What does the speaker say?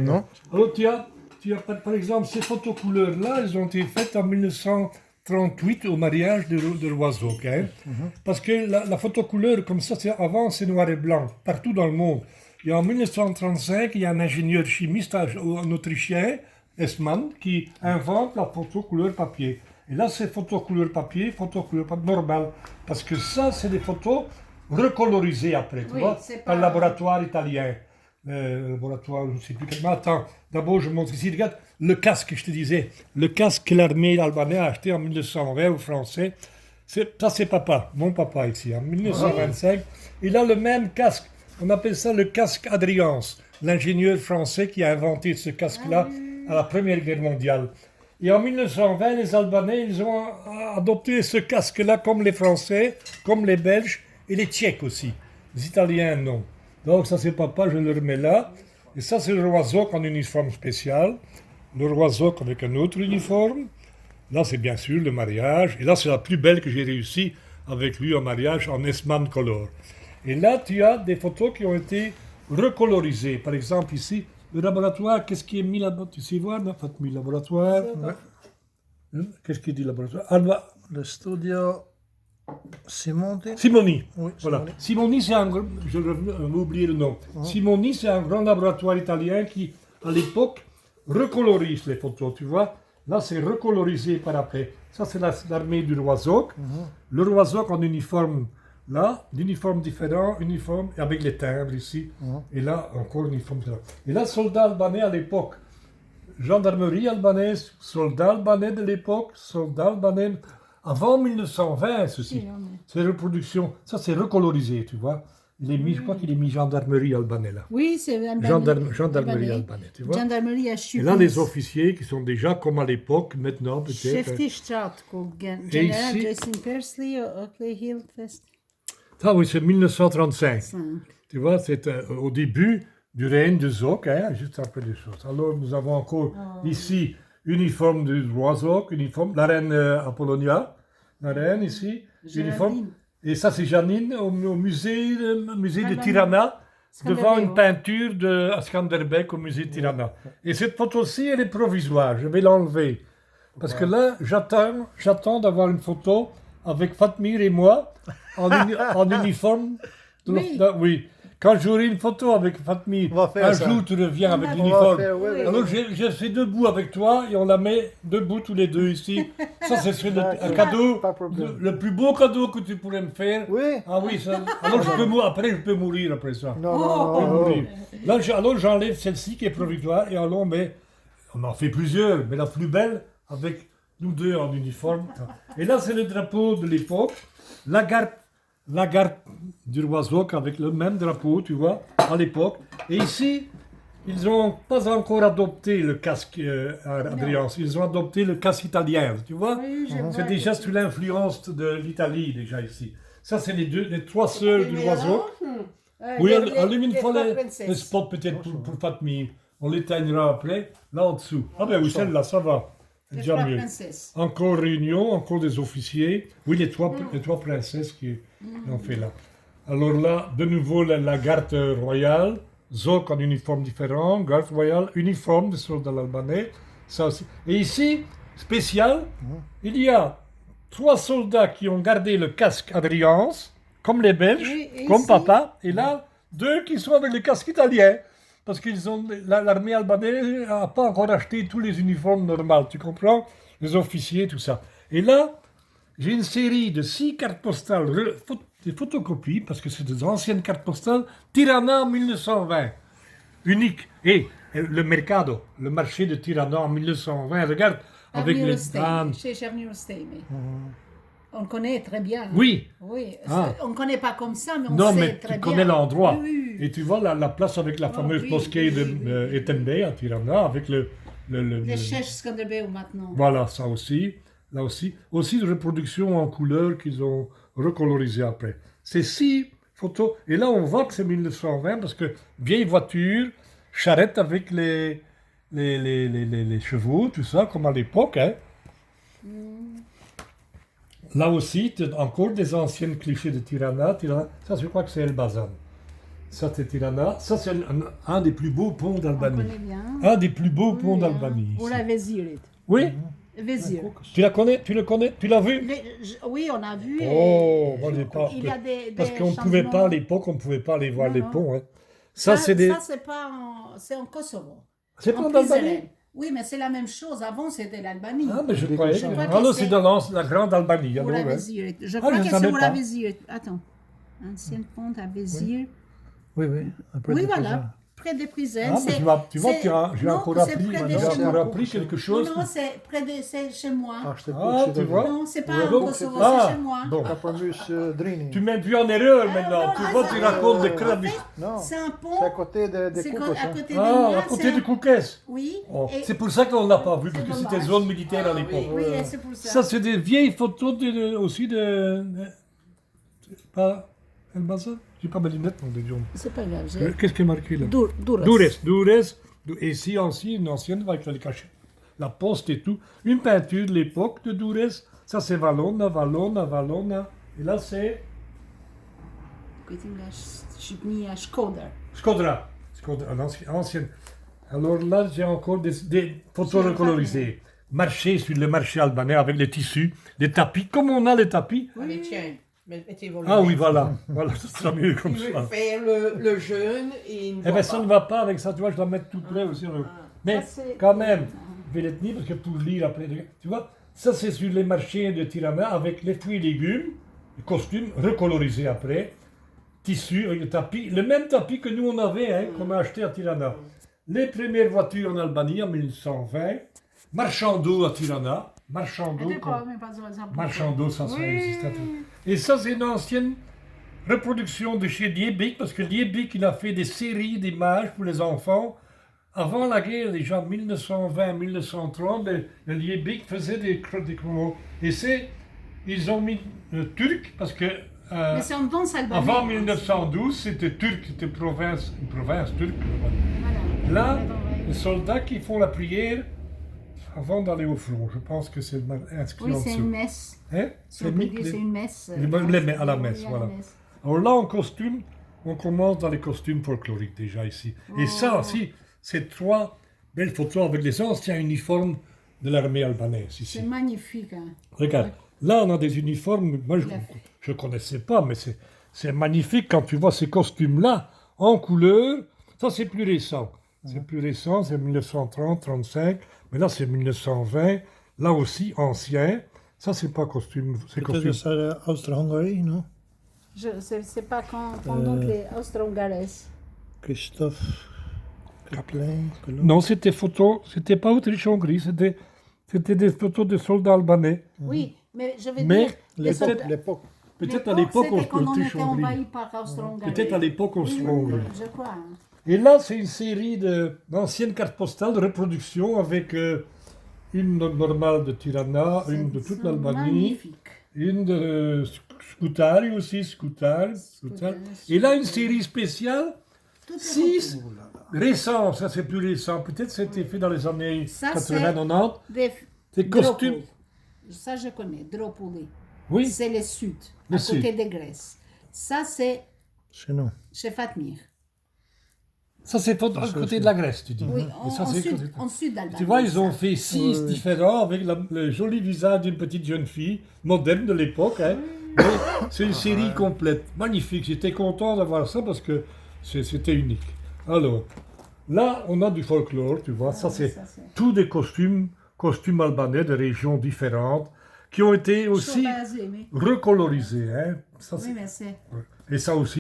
Non. Alors tu as par exemple ces photos couleurs-là, elles ont été faites en 1938 au mariage de l'oiseau. Hein? Parce que la photo couleur comme ça, avant c'est noir et blanc, partout dans le monde. Et en 1935, il y a un ingénieur chimiste, un Autrichien, Hessmann, qui invente la photo couleur papier. Et là, c'est photo couleur papier normal. Parce que ça, c'est des photos recolorisées après, tu vois, par le laboratoire italien. Laboratoire, je ne sais plus quel. Mais attends, d'abord, je montre ici, regarde, le casque, je te disais, le casque que l'armée albanaise a acheté en 1920 aux Français. Ça, c'est papa, mon papa ici, en 1925. Il a le même casque. On appelle ça le casque Adrians, l'ingénieur français qui a inventé ce casque-là à la Première Guerre mondiale. Et en 1920, les Albanais, ils ont adopté ce casque-là comme les Français, comme les Belges et les Tchèques aussi. Les Italiens, non. Donc ça, c'est papa, je le remets là. Et ça, c'est le roi Zok en uniforme spécial. Le roi Zok avec un autre uniforme. Là, c'est bien sûr le mariage. Et là, c'est la plus belle que j'ai réussi avec lui en mariage en Hessmann Color. Et là, tu as des photos qui ont été recolorisées. Par exemple, ici, le laboratoire, qu'est-ce qui est mis là-bas? Tu sais voir, non? Fatmi, laboratoire. Qu'est-ce qui dit laboratoire? Le studio Simoni. Simoni. Oui, Voilà. Simoni, c'est un... Je vais oublier le nom. Simoni, c'est un grand laboratoire italien qui, à l'époque, recolorise les photos, tu vois. Là, c'est recolorisé par après. Ça, c'est l'armée du roi Zok. Le roi Zok en uniforme, là, d'uniforme différent, uniforme, avec les timbres ici. Et là, encore uniforme différent. Et là, soldats albanais à l'époque. Gendarmerie albanaise, soldats albanais de l'époque, soldats albanais avant 1920, ceci. C'est reproduction. Ça, c'est recolorisé, tu vois. Il est mis, je crois qu'il est mis gendarmerie albanais là. Oui, c'est Gendarmerie albanais, tu vois. Gendarmerie à Et là, les officiers qui sont déjà comme à l'époque, maintenant peut-être. Cheftistraat, General Jason Persley, Oakley Hillfest. Ah oui, c'est 1935. Tu vois, c'est au début du règne de Zok, hein, juste après les choses. Alors, nous avons encore ici uniforme du roi Zok, uniforme, la reine Apollonia, la reine ici, uniforme. Et ça, c'est Janine au musée de Tirana, devant une peinture de Skanderbeg au musée de Tirana. Et cette photo-ci, elle est provisoire, je vais l'enlever. Parce que là, j'attends d'avoir une photo avec Fatmir et moi en uniforme. Oui. Quand j'aurai une photo avec Fatmir, un jour tu reviens avec l'uniforme. Alors je fais debout avec toi et on la met debout tous les deux ici. Ça, c'est un cadeau, le plus beau cadeau que tu pourrais me faire. Oui. Ah oui, ça. Alors je peux mourir après ça. Non. Là, alors j'enlève celle-ci qui est provisoire et alors on en fait plusieurs, mais la plus belle avec nous deux en uniforme. Et là, c'est le drapeau de l'époque. La garde du roi Zok avec le même drapeau, tu vois, à l'époque. Et ici, ils n'ont pas encore adopté le casque Adrians, ils ont adopté le casque italien, tu vois. C'est déjà sous l'influence de l'Italie, déjà ici. Ça, c'est les trois sœurs du roi Zok. Oui, allume une fois les spots peut-être pour Fatmi. On l'éteignera après, là en dessous. Ah ben oui, celle-là, ça va. Déjà mieux. Encore réunion, encore des officiers. Oui, les trois princesses qui ont fait là. Alors là, de nouveau, la garde royale. Zok en uniforme différent, garde royale, uniforme de soldats albanais. Ça aussi. Et ici, spécial, il y a 3 soldats qui ont gardé le casque Adrians, comme les Belges, comme papa. Et là, 2 qui sont avec le casque italien. Parce que l'armée albanaise n'a pas encore acheté tous les uniformes normaux, tu comprends? Les officiers, tout ça. Et là, j'ai une série de 6 cartes postales, des photocopies, parce que c'est des anciennes cartes postales, Tirana en 1920, unique. Et le mercado, le marché de Tirana en 1920, regarde, avec les dames. Chez Chernier On connaît très bien. Oui. On ne connaît pas comme ça, mais on non, sait mais très bien. Tu connais l'endroit. Oui. Et tu vois la place avec la fameuse mosquée de Etenbey à Tirana, avec les chefs Skanderbeg maintenant. Voilà, ça aussi. Là aussi. Aussi de reproduction en couleur qu'ils ont recolorisé après. C'est 6 photos. Et là, on voit que c'est 1920 parce que vieille voiture, charrette avec les chevaux, tout ça, comme à l'époque. Hein. Là aussi, encore des anciennes clichés de Tirana. Ça, je crois que c'est Elbasan. Ça, c'est Tirana. Ça, c'est un des plus beaux ponts On d'Albanie. connaît bien. Un des plus beaux ponts Oui, d'Albanie. Ou ici. la Vézirit. Oui, Vézir. tu la connais, tu le connais, tu l'as vu? Oui, on a vu. Oh, moi j'ai pas. Il y a des Parce qu'on ne changements. pouvait pas à l'époque, on ne pouvait pas aller voir Non, les non. ponts. Hein. Ça, c'est des. Ça, c'est pas c'est en Kosovo. C'est pas En en Albanie? Prizren. Oui, mais c'est la même chose. Avant, c'était l'Albanie. Ah, mais je Des croyais. cochons. Ah non, c'est dans la grande Albanie. Ou la alors, hein. Vézirit. Je Ah, crois je que savais c'est pas. la Vézirit. Attends. Ancienne pont à Vézir. Oui, oui. Après Oui, des voilà. présents. Près des Prizren. Ah, mais tu vois, j'ai encore appris, quelque chose. Non, c'est chez moi. Ah, je t'ai Ah, tu vois. Non, c'est pas Ouais, en donc, Kosovo, ah, c'est chez moi. bon. Kapamus Drini. Tu m'aimes plus en erreur Ah, maintenant. non, Tu ah, vois, ça, tu racontes des en crabes. fait, Non, c'est un c'est pont. à côté des C'est Koukos. à côté de Ah, moi. à côté du Koukès. Oui. Oh, et- c'est pour ça qu'on ne l'a pas vu, parce C'est que c'était dommage. zone militaire à l'époque. Oui, et c'est pour ça. Ça, c'est des vieilles photos aussi de. Pas. Elbasan? J'ai pas mes lunettes, mon Dieu. C'est pas grave. Qu'est-ce qui est marqué là? Doures. Doures. Et ici, une ancienne, avec le cachet. La poste et tout. Une peinture de l'époque de Doures. Ça, c'est Valona. Et là, c'est Ik weet niet, Skoda. Skodra, ancienne. Alors là, j'ai encore des photos recolorisées. Marché sur le marché albanais avec les tissus, les tapis, comme on a les tapis. Allez, tiens, mettez vos Ah oui, lunettes. voilà. Voilà, ce sera mieux comme Il veut ça. faire le jeûne et il ne Eh voit bien, ça pas. ne va pas avec ça, tu vois, je dois mettre tout près aussi. Mais Ça, c'est- quand même, je vais les tenir parce que pour lire après, tu vois, ça c'est sur les marchés de Tirana avec les fruits et légumes, les costumes recolorisés après, tissus, avec le tapis, le même tapis que nous on avait, hein, qu'on a acheté à Tirana. Les premières voitures en Albanie en 1920, marchand d'eau à Tirana, marchand d'eau, marchand d'eau, ça existe. Et ça c'est une ancienne reproduction de chez Liebig, parce que Liebig il a fait des séries d'images pour les enfants. Avant la guerre, déjà 1920-1930, le Liebig faisait des chronos. Et ils ont mis turc, parce que Mais c'est en danse albanais. avant 1912, c'était turc, c'était une province turque. Voilà. Là, les soldats qui font la prière avant d'aller au front, je pense que c'est inscrit Oui, en c'est dessous. une messe. Hein? Si on peut dire, c'est une messe. À la messe, voilà. Alors là, en costume, on commence dans les costumes folkloriques déjà ici. Et ça aussi, c'est trois belles photos avec les anciens uniformes de l'armée albanaise ici. C'est magnifique. Hein. Regarde, là on a des uniformes, moi je ne connaissais pas, mais c'est magnifique quand tu vois ces costumes-là en couleur. Ça c'est plus récent. C'est plus récent, c'est 1930-35, mais là c'est 1920. Là aussi ancien. Ça c'est pas costume, c'est Peut-être que costume. c'est Austro-Hongrie, non? C'est pas pendant les Austro-Hongarais. Christophe Kaplan. Non, c'était photo, c'était pas Autriche-Hongrie, c'était des photos de soldats albanais. Oui, mais je veux Mais dire, les L'époque. Peut-être à l'époque c'était quand on était Autriche-Hongrie. envahi par Austro-Hongarais. Peut-être à l'époque Austro-Hongrie. Je crois. Hein. Et là, c'est une série d'anciennes cartes postales de reproduction avec une normale de Tirana, une de toute C'est l'Albanie, magnifique. une de Scutari aussi, Scutari. Et là, une série spéciale, Tout est 6 récents, ça c'est plus récent, peut-être c'était fait dans les années Ça, 80-90. Des Des costumes. Dropoli. Ça, je connais, Dropoli. Oui, C'est le sud, Le à côté sud. de Grèce. Ça, c'est Chez nous. chez Fatmir. ça c'est à côté de la Grèce, tu dis. Oui, Et ça, c'est côté- en sud d'Albanie. Tu vois, ils ont ça. fait 6 différents avec le joli visage d'une petite jeune fille, moderne de l'époque. Hein. Mais c'est une série complète, magnifique. J'étais content d'avoir ça parce que c'était unique. Alors, là, on a du folklore, tu vois. Ça, c'est tous des costumes albanais de régions différentes qui ont été aussi Chauffazé, mais... recolorisés. Hein. Ça, Oui, mais c'est... et ça aussi.